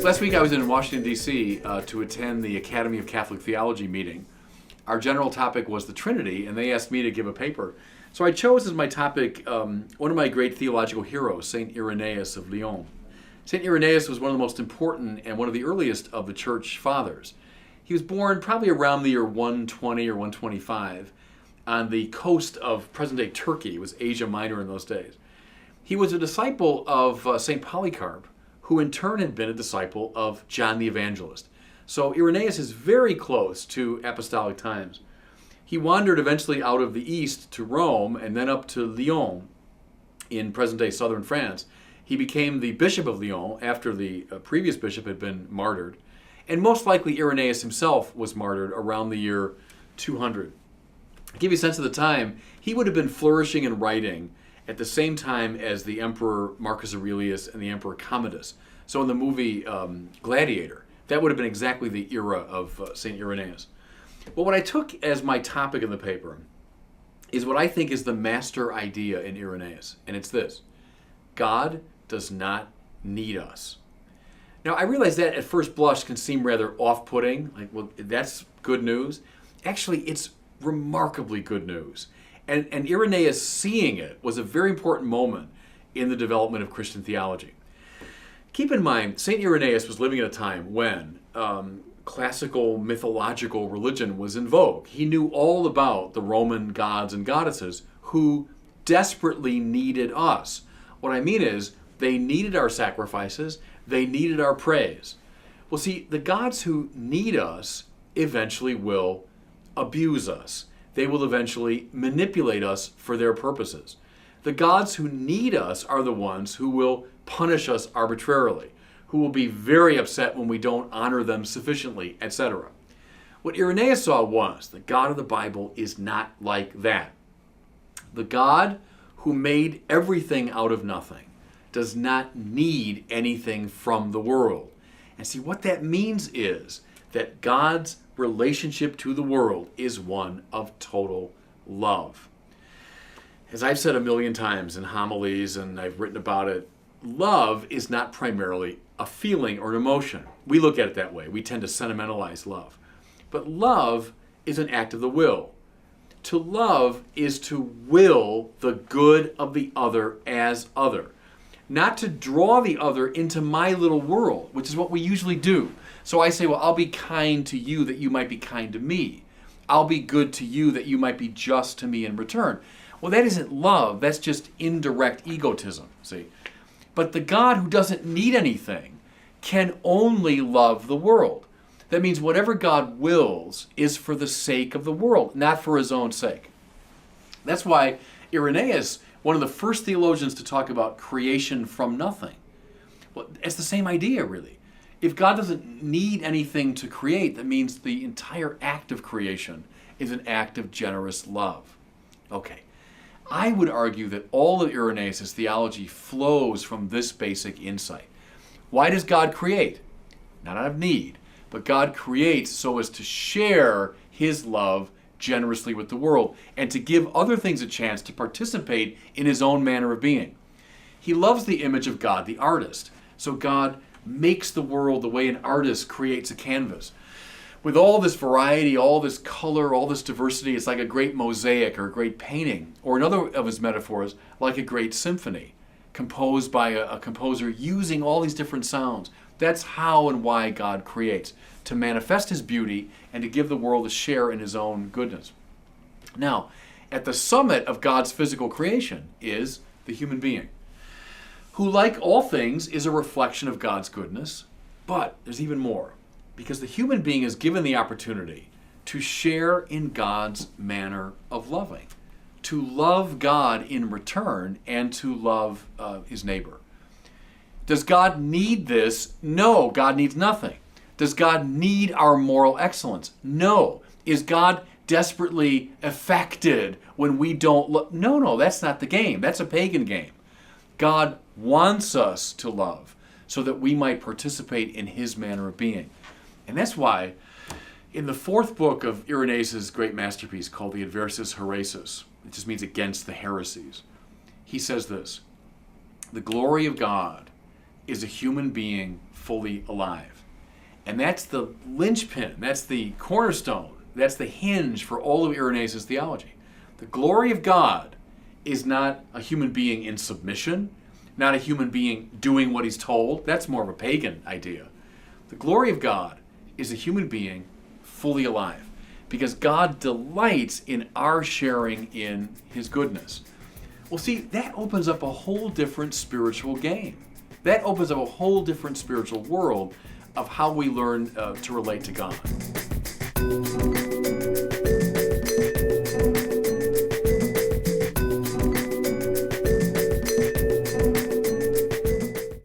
Last week I was in Washington, D.C. To attend the Academy of Catholic Theology meeting. Our general topic was the Trinity, and they asked me to give a paper. So I chose as my topic one of my great theological heroes, St. Irenaeus of Lyon. St. Irenaeus was one of the most important and one of the earliest of the church fathers. He was born probably around the year 120 or 125 on the coast of present-day Turkey. It was Asia Minor in those days. He was a disciple of St. Polycarp, who in turn had been a disciple of John the Evangelist. So Irenaeus is very close to apostolic times. He wandered eventually out of the east to Rome and then up to Lyon in present-day southern France. He became the bishop of Lyon after the previous bishop had been martyred. And most likely Irenaeus himself was martyred around the year 200. To give you a sense of the time, he would have been flourishing in writing at the same time as the Emperor Marcus Aurelius and the Emperor Commodus. So in the movie Gladiator, that would have been exactly the era of St. Irenaeus. Well, what I took as my topic in the paper is what I think is the master idea in Irenaeus, and it's this: God does not need us. Now, I realize that at first blush can seem rather off-putting, like, well, that's good news. Actually, it's remarkably good news. And Irenaeus seeing it was a very important moment in the development of Christian theology. Keep in mind, St. Irenaeus was living at a time when classical mythological religion was in vogue. He knew all about the Roman gods and goddesses who desperately needed us. What I mean is, they needed our sacrifices, they needed our praise. Well, see, the gods who need us eventually will abuse us. They will eventually manipulate us for their purposes. The gods who need us are the ones who will punish us arbitrarily, who will be very upset when we don't honor them sufficiently, etc. What Irenaeus saw was the God of the Bible is not like that. The God who made everything out of nothing does not need anything from the world. And see, what that means is that God's relationship to the world is one of total love. As I've said a million times in homilies and I've written about it, love is not primarily a feeling or an emotion. We look at it that way. We tend to sentimentalize love. But love is an act of the will. To love is to will the good of the other as other. Not to draw the other into my little world, which is what we usually do. So I say, well, I'll be kind to you that you might be kind to me. I'll be good to you that you might be just to me in return. Well, that isn't love. That's just indirect egotism, see? But the God who doesn't need anything can only love the world. That means whatever God wills is for the sake of the world, not for his own sake. That's why Irenaeus, one of the first theologians to talk about creation from nothing. Well, it's the same idea, really. If God doesn't need anything to create, that means the entire act of creation is an act of generous love. Okay, I would argue that all of Irenaeus' theology flows from this basic insight. Why does God create? Not out of need, but God creates so as to share his love generously with the world and to give other things a chance to participate in his own manner of being. He loves the image of God, the artist. So God makes the world the way an artist creates a canvas. With all this variety, all this color, all this diversity, it's like a great mosaic or a great painting. Or another of his metaphors, like a great symphony composed by a composer using all these different sounds. That's how and why God creates, to manifest his beauty and to give the world a share in his own goodness. Now, at the summit of God's physical creation is the human being, who, like all things, is a reflection of God's goodness. But there's even more, because the human being is given the opportunity to share in God's manner of loving, to love God in return and to love his neighbor. Does God need this? No, God needs nothing. Does God need our moral excellence? No. Is God desperately affected when we don't love? No, that's not the game. That's a pagan game. God wants us to love so that we might participate in his manner of being. And that's why in the fourth book of Irenaeus' great masterpiece called the Adversus Haereses, it just means against the heresies, he says this: the glory of God is a human being fully alive. And that's the linchpin, that's the cornerstone, that's the hinge for all of Irenaeus' theology. The glory of God is not a human being in submission, not a human being doing what he's told. That's more of a pagan idea. The glory of God is a human being fully alive, because God delights in our sharing in his goodness. Well, see, that opens up a whole different spiritual game. That opens up a whole different spiritual world of how we learn to relate to God.